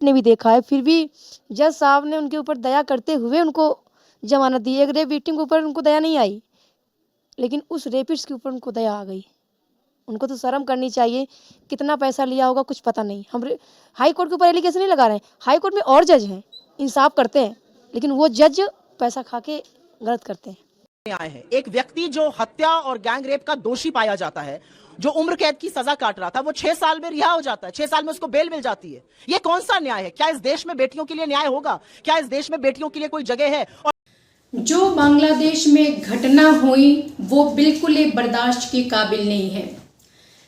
ने भी देखा है, फिर भी जज साहब ने उनके ऊपर दया करते हुए उनको जमानत दी। एक रेप विक्टिम के ऊपर उनको दया नहीं आई, लेकिन उस रेपिस्ट के ऊपर उनको दया आ गई। उनको तो शर्म करनी चाहिए। कितना पैसा लिया होगा कुछ पता नहीं। हम हाई कोर्ट के ऊपर एलिगेशन नहीं लगा रहे हैं, हाई कोर्ट में और जज हैं, इंसाफ करते हैं, लेकिन वो जज पैसा खा के गलत करते हैं। आए हैं एक व्यक्ति जो हत्या और गैंग रेप का दोषी पाया जाता है, जो उम्र कैद की सजा काट रहा था, वो 6 साल में रिहा हो जाता है, 6 साल में उसको बेल मिल जाती है। ये कौन सा न्याय है? क्या इस देश में बेटियों के लिए न्याय होगा? क्या इस देश में बेटियों के लिए कोई जगह है? और जो बांग्लादेश में घटना हुई वो बिल्कुल ही बर्दाश्त के काबिल नहीं है,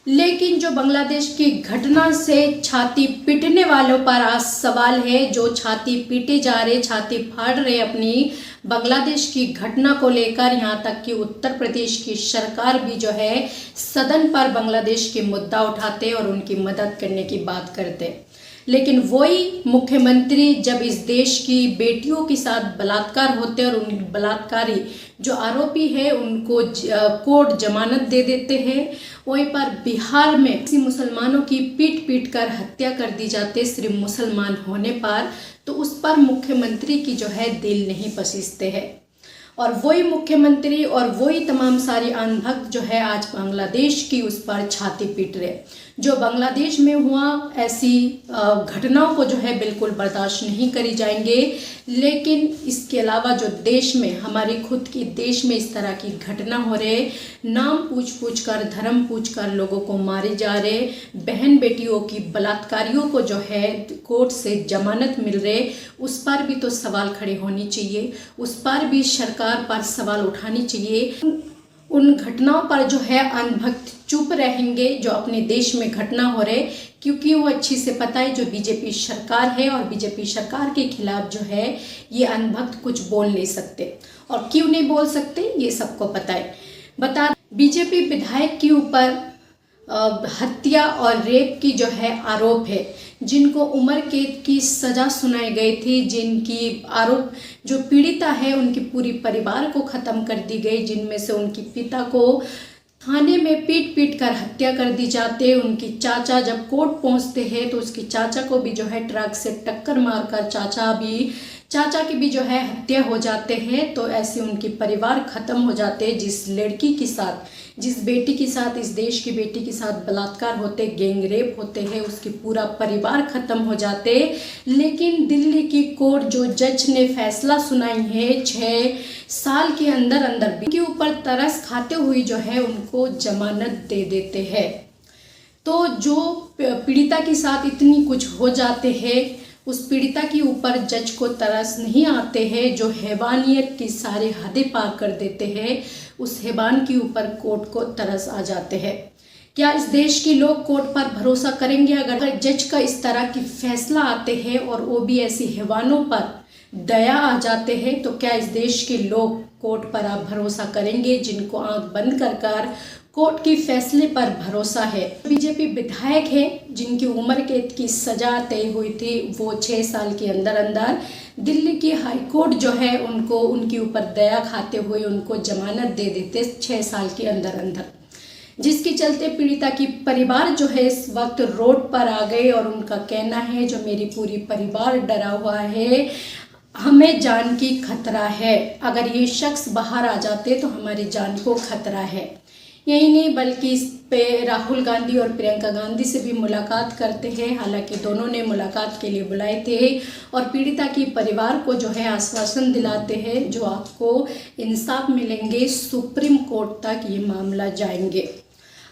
लेकिन जो बांग्लादेश की घटना से छाती पीटने वालों पर आज सवाल है, जो छाती पीटे जा रहे, छाती फाड़ रहे अपनी बांग्लादेश की घटना को लेकर। यहाँ तक कि उत्तर प्रदेश की सरकार भी जो है सदन पर बांग्लादेश के मुद्दा उठाते और उनकी मदद करने की बात करते, लेकिन वही मुख्यमंत्री जब इस देश की बेटियों के साथ बलात्कार होते और उन बलात्कारी जो आरोपी है उनको कोर्ट जमानत दे देते हैं, वहीं पर बिहार में किसी मुसलमानों की पीट पीट कर हत्या कर दी जाती सिर्फ मुसलमान होने पर, तो उस पर मुख्यमंत्री की जो है दिल नहीं पसीजते हैं। और वही मुख्यमंत्री और वही तमाम सारी अंधभक्त जो है आज बांग्लादेश की उस पर छाती पीट रहे। जो बांग्लादेश में हुआ ऐसी घटनाओं को जो है बिल्कुल बर्दाश्त नहीं करी जाएंगे, लेकिन इसके अलावा जो देश में हमारी खुद की देश में इस तरह की घटना हो रहे, नाम पूछ पूछ कर धर्म पूछ कर लोगों को मारे जा रहे, बहन बेटियों की बलात्कारियों को जो है कोर्ट से जमानत मिल रहे, उस पर भी तो सवाल खड़े होनी चाहिए, उस पर भी सरकार पर सवाल उठानी चाहिए। उन घटनाओं पर जो है अंधभक्त चुप रहेंगे जो अपने देश में घटना हो रहे, क्योंकि वो अच्छी से पता है जो बीजेपी सरकार है और बीजेपी सरकार के खिलाफ जो है ये अंधभक्त कुछ बोल नहीं सकते। और क्यों नहीं बोल सकते ये सबको पता है। बीजेपी विधायक के ऊपर हत्या और रेप की जो है आरोप है, जिनको उम्र कैद की सजा सुनाई गई थी, जिनकी आरोप जो पीड़िता है उनकी पूरी परिवार को ख़त्म कर दी गई, जिनमें से उनके पिता को थाने में पीट पीट कर हत्या कर दी जाते। उनकी चाचा जब कोर्ट पहुंचते हैं तो उसकी चाचा को भी जो है ट्रक से टक्कर मारकर चाचा की भी जो है हत्या हो जाते हैं। तो ऐसे उनके परिवार खत्म हो जाते हैं। जिस लड़की के साथ, जिस बेटी के साथ, इस देश की बेटी के साथ बलात्कार होते, गैंग रेप होते हैं, उसके पूरा परिवार खत्म हो जाते। लेकिन दिल्ली की कोर्ट जो जज ने फैसला सुनाई है 6 साल के अंदर अंदर के ऊपर तरस खाते हुए जो है उनको जमानत दे देते हैं। तो जो पीड़िता के साथ इतनी कुछ हो जाते हैं, उस पीड़िता के ऊपर जज को तरस नहीं आते हैं, जो हैवानियत की सारे हदें पार कर देते हैं, उस हैवान के ऊपर कोर्ट को तरस आ जाते हैं। क्या इस देश के लोग कोर्ट पर भरोसा करेंगे? अगर जज का इस तरह की फैसला आते हैं और वो भी ऐसी हैवानों पर दया आ जाते हैं, तो क्या इस देश के लोग कोर्ट पर आप भरोसा करेंगे? जिनको आंख बंद कर कोर्ट के फैसले पर भरोसा है। बीजेपी विधायक है जिनकी उम्र कैद की सजा तय हुई थी, वो 6 साल के अंदर अंदर दिल्ली की हाई कोर्ट जो है उनको उनके ऊपर दया खाते हुए उनको जमानत दे देते 6 साल के अंदर अंदर, जिसके चलते पीड़िता की परिवार जो है इस वक्त रोड पर आ गए और उनका कहना है जो मेरी पूरी परिवार डरा हुआ है, हमें जान की खतरा है, अगर ये शख्स बाहर आ जाते तो हमारी जान को खतरा है। यही नहीं बल्कि इस पे राहुल गांधी और प्रियंका गांधी से भी मुलाकात करते हैं। हालांकि दोनों ने मुलाकात के लिए बुलाए थे और पीड़िता की परिवार को जो है आश्वासन दिलाते हैं जो आपको इंसाफ मिलेंगे, सुप्रीम कोर्ट तक ये मामला जाएंगे।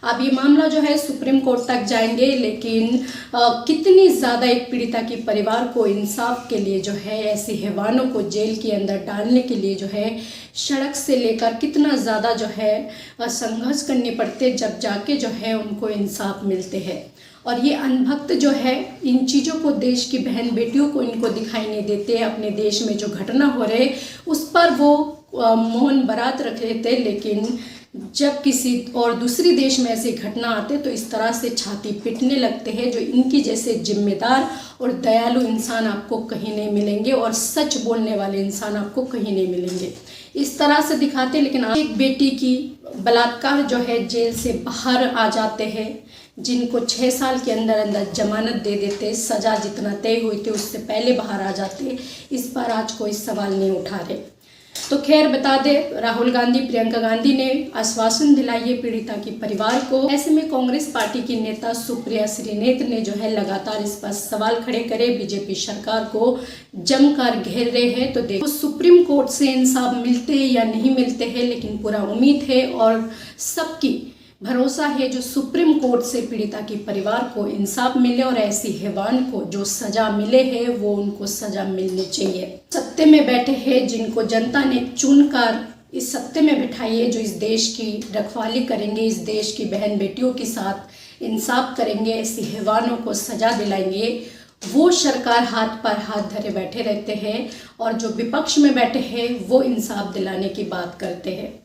अब ये मामला जो है सुप्रीम कोर्ट तक जाएंगे, लेकिन कितनी ज़्यादा एक पीड़िता के परिवार को इंसाफ के लिए जो है ऐसे हैवानों को जेल के अंदर डालने के लिए जो है सड़क से लेकर कितना ज़्यादा जो है संघर्ष करने पड़ते, जब जाके जो है उनको इंसाफ मिलते हैं। और ये अंधभक्त जो है इन चीज़ों को देश की बहन बेटियों को इनको दिखाई नहीं देते। अपने देश में जो घटना हो रहे उस पर वो मौन बरात रख लेते, लेकिन जब किसी और दूसरी देश में ऐसी घटना आते तो इस तरह से छाती पीटने लगते हैं। जो इनकी जैसे जिम्मेदार और दयालु इंसान आपको कहीं नहीं मिलेंगे और सच बोलने वाले इंसान आपको कहीं नहीं मिलेंगे। इस तरह से दिखाते, लेकिन एक बेटी की बलात्कार जो है जेल से बाहर आ जाते हैं, जिनको 6 साल के अंदर अंदर जमानत दे देते, सज़ा जितना तय हुई थी उससे पहले बाहर आ जाते, इस पर आज कोई सवाल नहीं उठा रहे। तो खैर बता दें, राहुल गांधी, प्रियंका गांधी ने आश्वासन दिलाई है पीड़िता के परिवार को। ऐसे में कांग्रेस पार्टी की नेता सुप्रिया श्रीनेत ने जो है लगातार इस पर सवाल खड़े करे, बीजेपी सरकार को जमकर घेर रहे हैं। तो देखो सुप्रीम कोर्ट से इंसाफ मिलते या नहीं मिलते हैं, लेकिन पूरा उम्मीद है और सबकी भरोसा है जो सुप्रीम कोर्ट से पीड़िता के परिवार को इंसाफ मिले और ऐसी हैवान को जो सजा मिले है वो उनको सजा मिलनी चाहिए। सत्ते में बैठे हैं जिनको जनता ने चुनकर इस सत्ते में बिठाई है, जो इस देश की रखवाली करेंगे, इस देश की बहन बेटियों के साथ इंसाफ करेंगे, ऐसी हैवानों को सजा दिलाएंगे, वो सरकार हाथ पर हाथ धरे बैठे रहते हैं और जो विपक्ष में बैठे हैं वो इंसाफ दिलाने की बात करते हैं।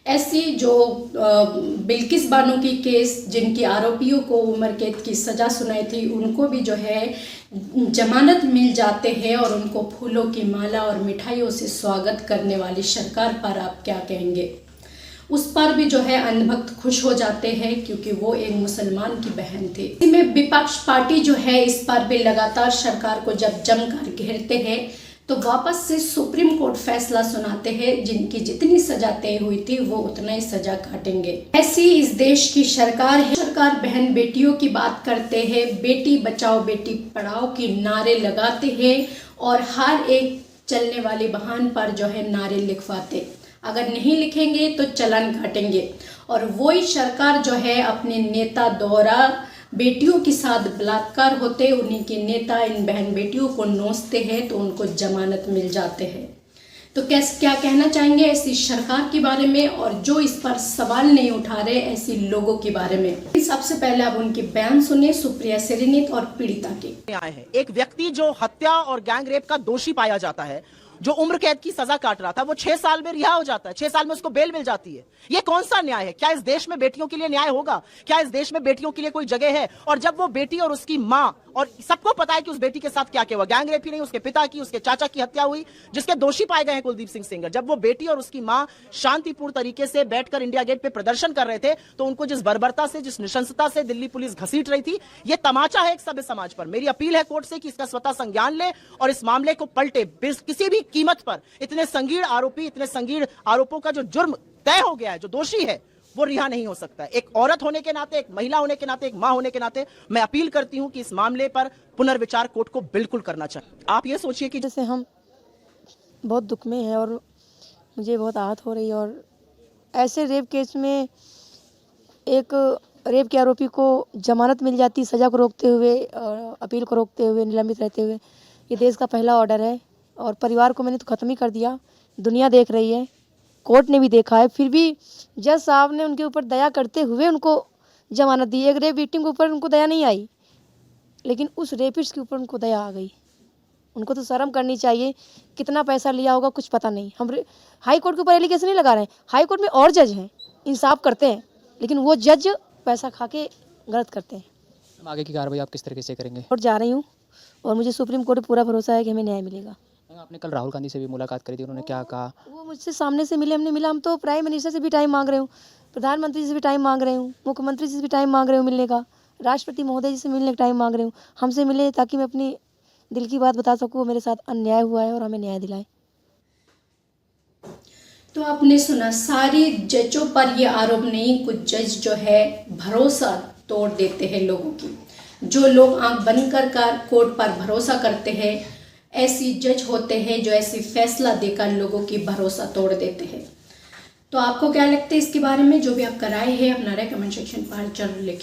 ऐसी जो बिल्किस बानो की केस, जिनकी आरोपियों को उम्र कैद की सज़ा सुनाई थी, उनको भी जो है जमानत मिल जाते हैं और उनको फूलों की माला और मिठाइयों से स्वागत करने वाली सरकार पर आप क्या कहेंगे? उस पर भी जो है अंधभक्त खुश हो जाते हैं क्योंकि वो एक मुसलमान की बहन थी। इसी में विपक्ष पार्टी जो है इस पर भी लगातार सरकार को जब जमकर घेरते हैं तो वापस से सुप्रीम कोर्ट फैसला सुनाते हैं, जिनकी जितनी सजा तय हुई थी वो उतना ही सजा काटेंगे। ऐसी इस देश की सरकार है। सरकार बहन बेटियों की बात करते हैं, बेटी बचाओ बेटी पढ़ाओ की नारे लगाते हैं और हर एक चलने वाले वाहन पर जो है नारे लिखवाते, अगर नहीं लिखेंगे तो चालान काटेंगे। और वही सरकार जो है अपने नेता द्वारा बेटियों के साथ बलात्कार होते, उन्हीं के नेता इन बहन बेटियों को नोचते हैं तो उनको जमानत मिल जाते हैं। तो क्या कहना चाहेंगे ऐसी सरकार के बारे में और जो इस पर सवाल नहीं उठा रहे ऐसे लोगों के बारे में? सबसे पहले आप उनके बयान सुनिए, सुप्रिया श्रीनेत और पीड़िता के। आए हैं एक व्यक्ति जो हत्या और गैंग रेप का दोषी पाया जाता है, जो उम्र कैद की सजा काट रहा था, वो 6 साल में रिहा हो जाता है, 6 साल में उसको बेल मिल जाती है। ये कौन सा न्याय है? क्या इस देश में बेटियों के लिए न्याय होगा? क्या इस देश में बेटियों के लिए कोई जगह है? और जब वो बेटी और उसकी मां, और सबको पता है कि उस बेटी के साथ क्या क्या हुआ, गैंग रेप ही नहीं, उसके पिता की, उसके चाचा की हत्या हुई, जिसके दोषी पाए गए हैं कुलदीप सिंह सेंगर। जब वो बेटी और उसकी मां शांतिपूर्ण तरीके से बैठकर इंडिया गेट पे प्रदर्शन कर रहे थे तो उनको जिस बर्बरता से, जिस नृशंसता से दिल्ली पुलिस घसीट रही थी, ये तमाचा है एक सभ्य समाज पर। मेरी अपील है कोर्ट से कि इसका स्वतः संज्ञान ले और इस मामले को पलटे। किसी भी कीमत पर इतने संगीन आरोपी, इतने संगीन आरोपों का जो जुर्म तय हो गया है, जो दोषी है, वो रिहा नहीं हो सकता। एक औरत होने के नाते, एक महिला होने के नाते, एक मां होने के नाते मैं अपील करती हूं कि इस मामले पर पुनर्विचार कोर्ट को बिल्कुल करना चाहिए। आप ये सोचिए कि जैसे हम बहुत दुख में हैं और मुझे बहुत आहत हो रही है, और ऐसे रेप केस में एक रेप के आरोपी को जमानत मिल जाती, सज़ा को रोकते हुए, अपील को रोकते हुए, निलंबित रहते हुए। ये देश का पहला ऑर्डर है और परिवार को मैंने तो ख़त्म ही कर दिया। दुनिया देख रही है, कोर्ट ने भी देखा है, फिर भी जज साहब ने उनके ऊपर दया करते हुए उनको जमानत दी। एक रेप विक्टिम के ऊपर उनको दया नहीं आई, लेकिन उस रेपिस्ट के ऊपर उनको दया आ गई। उनको तो शर्म करनी चाहिए। कितना पैसा लिया होगा कुछ पता नहीं। हम हाई कोर्ट के ऊपर एलिगेशन नहीं लगा रहे हैं, हाई कोर्ट में और जज हैं, इंसाफ करते हैं, लेकिन वो जज पैसा खा के गलत करते हैं। आगे की कार्रवाई आप किस तरीके से करेंगे? कोर्ट जा रही हूँ और मुझे सुप्रीम कोर्ट पर पूरा भरोसा है कि हमें न्याय मिलेगा। आपने कल राहुल गांधी से भी मुलाकात करी थी, उन्होंने क्या कहा? वो मुझसे सामने से मिले, हमने मिला। हम तो प्राइम मिनिस्टर से भी टाइम मांग रहे हूँ, प्रधानमंत्री से भी टाइम मांग रहे हूँ, मुख्यमंत्री से भी टाइम मांग रहे हूँ मिलने का, राष्ट्रपति महोदय जी से मिलने का टाइम मांग रहे हूँ। हमसे मिले ताकि मैं अपनी दिल की बात बता सकूँ, मेरे साथ अन्याय हुआ है और हमें न्याय दिलाए। तो आपने सुना, सारी जजों पर ये आरोप नहीं, कुछ जज जो है भरोसा तोड़ देते हैं लोगों की। जो लोग आंख बंद कर कोर्ट पर भरोसा करते हैं, ऐसी जज होते हैं जो ऐसी फैसला देकर लोगों की भरोसा तोड़ देते हैं। तो आपको क्या लगता है इसके बारे में? जो भी आपका राय है अपना राय कमेंट सेक्शन पर जरूर लिखिए।